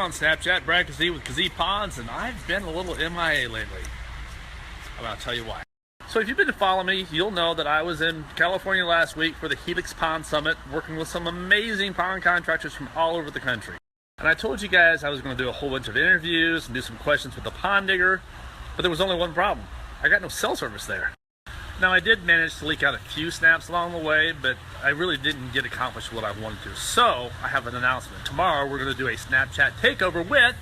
on Snapchat, Brad Kazee with Kazee Ponds, and I've been a little MIA lately. I'm going to tell you why. So if you've been following me, you'll know that I was in California last week for the Helix Pond Summit, working with some amazing pond contractors from all over the country. And I told you guys I was going to do a whole bunch of interviews and do some questions with the pond digger, but there was only one problem. I got no cell service there. Now, I did manage to leak out a few snaps along the way, but I really didn't get accomplished what I wanted to. So, I have an announcement. Tomorrow, we're going to do a Snapchat takeover with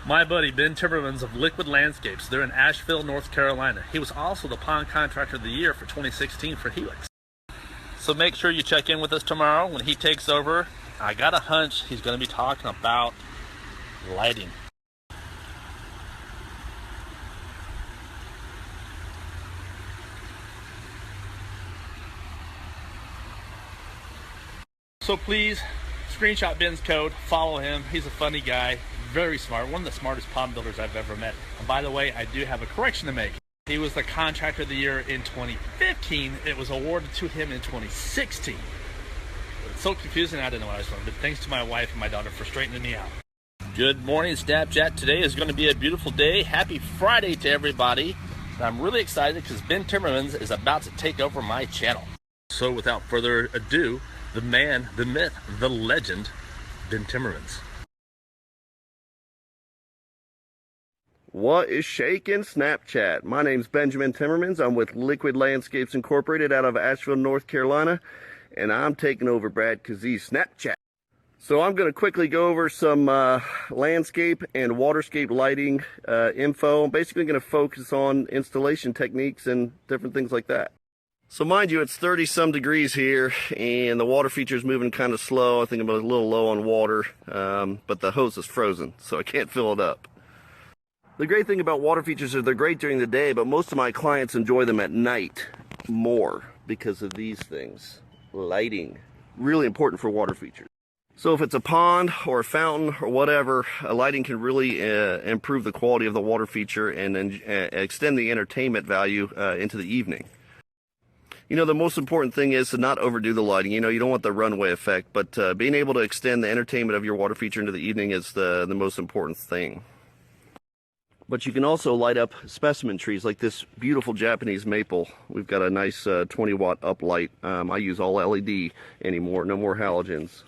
my buddy Ben Timmermans of Liquid Landscapes. They're in Asheville, North Carolina. He was also the Pond Contractor of the Year for 2016 for Helix. So make sure you check in with us tomorrow when he takes over. I got a hunch he's going to be talking about lighting. So please, screenshot Ben's code, follow him. He's a funny guy, very smart, one of the smartest pond builders I've ever met. And by the way, I do have a correction to make. He was the Contractor of the Year in 2015. It was awarded to him in 2016. It's so confusing, I didn't know what I was doing, but thanks to my wife and my daughter for straightening me out. Good morning, Snapchat. Today is going to be a beautiful day. Happy Friday to everybody. And I'm really excited because Ben Timmermans is about to take over my channel. So without further ado, the man, the myth, the legend, Ben Timmermans. What is shaking, Snapchat? My name's Benjamin Timmermans. I'm with Liquid Landscapes Incorporated out of Asheville, North Carolina, and I'm taking over Brad Kazee's Snapchat. So I'm going to quickly go over some landscape and waterscape lighting info. I'm basically going to focus on installation techniques and different things like that. So mind you, it's 30 some degrees here and the water feature is moving kind of slow. I think I'm a little low on water, but the hose is frozen, so I can't fill it up. The great thing about water features is they're great during the day, but most of my clients enjoy them at night more because of these things. Lighting, really important for water features. So if it's a pond or a fountain or whatever, lighting can really improve the quality of the water feature and extend the entertainment value into the evening. You know, the most important thing is to not overdo the lighting. You know, you don't want the runway effect, but being able to extend the entertainment of your water feature into the evening is the most important thing. But you can also light up specimen trees like this beautiful Japanese maple. We've got a nice 20-watt uplight. I use all LED anymore, no more halogens.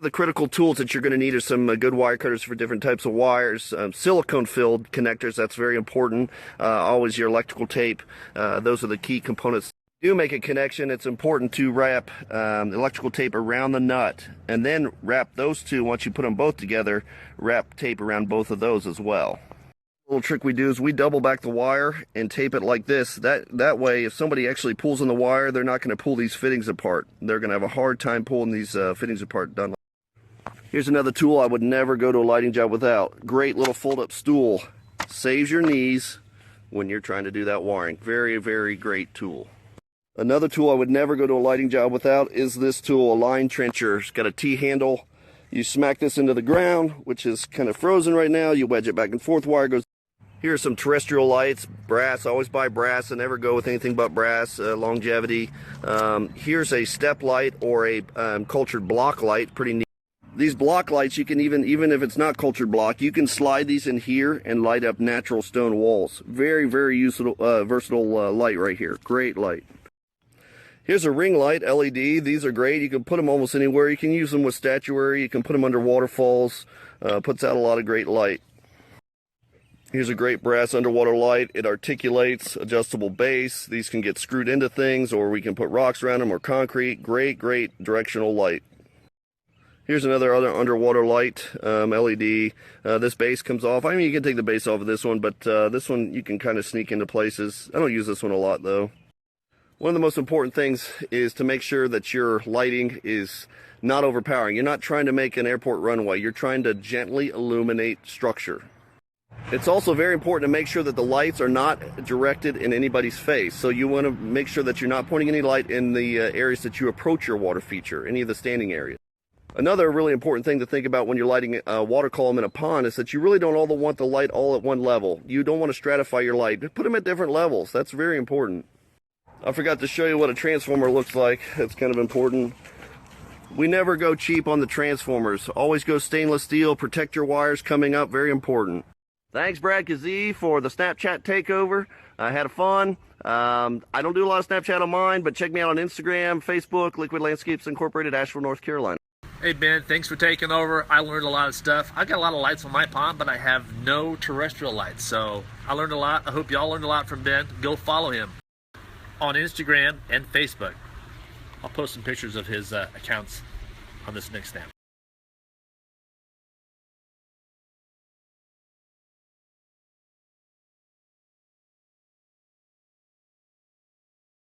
The critical tools that you're going to need are some good wire cutters for different types of wires, silicone-filled connectors, that's very important. Always your electrical tape, those are the key components. Do make a connection, it's important to wrap electrical tape around the nut and then wrap those two. Once you put them both together, wrap tape around both of those as well. A little trick we do is we double back the wire and tape it like this. That way, if somebody actually pulls on the wire, they're not going to pull these fittings apart. They're going to have a hard time pulling these fittings apart done. Here's another tool I would never go to a lighting job without. Great little fold-up stool. Saves your knees when you're trying to do that wiring. Very, very great tool. Another tool I would never go to a lighting job without is this tool, a line trencher. It's got a T-handle. You smack this into the ground, which is kind of frozen right now. You wedge it back and forth, wire goes. Here are some terrestrial lights, brass. I always buy brass. I never go with anything but brass, longevity. Here's a step light or a cultured block light, pretty neat. These block lights, you can even if it's not cultured block, you can slide these in here and light up natural stone walls. Very, very useful, versatile light right here. Great light. Here's a ring light, LED. These are great. You can put them almost anywhere. You can use them with statuary. You can put them under waterfalls. Puts out a lot of great light. Here's a great brass underwater light. It articulates, adjustable base. These can get screwed into things, or we can put rocks around them or concrete. Great, great directional light. Here's another underwater light, LED. This base comes off. I mean, you can take the base off of this one, but this one you can kind of sneak into places. I don't use this one a lot, though. One of the most important things is to make sure that your lighting is not overpowering. You're not trying to make an airport runway. You're trying to gently illuminate structure. It's also very important to make sure that the lights are not directed in anybody's face. So you want to make sure that you're not pointing any light in the areas that you approach your water feature, any of the standing areas. Another really important thing to think about when you're lighting a water column in a pond is that you really don't want the light all at one level. You don't want to stratify your light. Put them at different levels. That's very important. I forgot to show you what a transformer looks like. That's kind of important. We never go cheap on the transformers. Always go stainless steel. Protect your wires coming up. Very important. Thanks, Brad Kazee, for the Snapchat takeover. I had fun. I don't do a lot of Snapchat on mine, but check me out on Instagram, Facebook, Liquid Landscapes Incorporated, Asheville, North Carolina. Hey Ben, thanks for taking over. I learned a lot of stuff. I got a lot of lights on my pond, but I have no terrestrial lights. So I learned a lot. I hope y'all learned a lot from Ben. Go follow him on Instagram and Facebook. I'll post some pictures of his accounts on this next snap.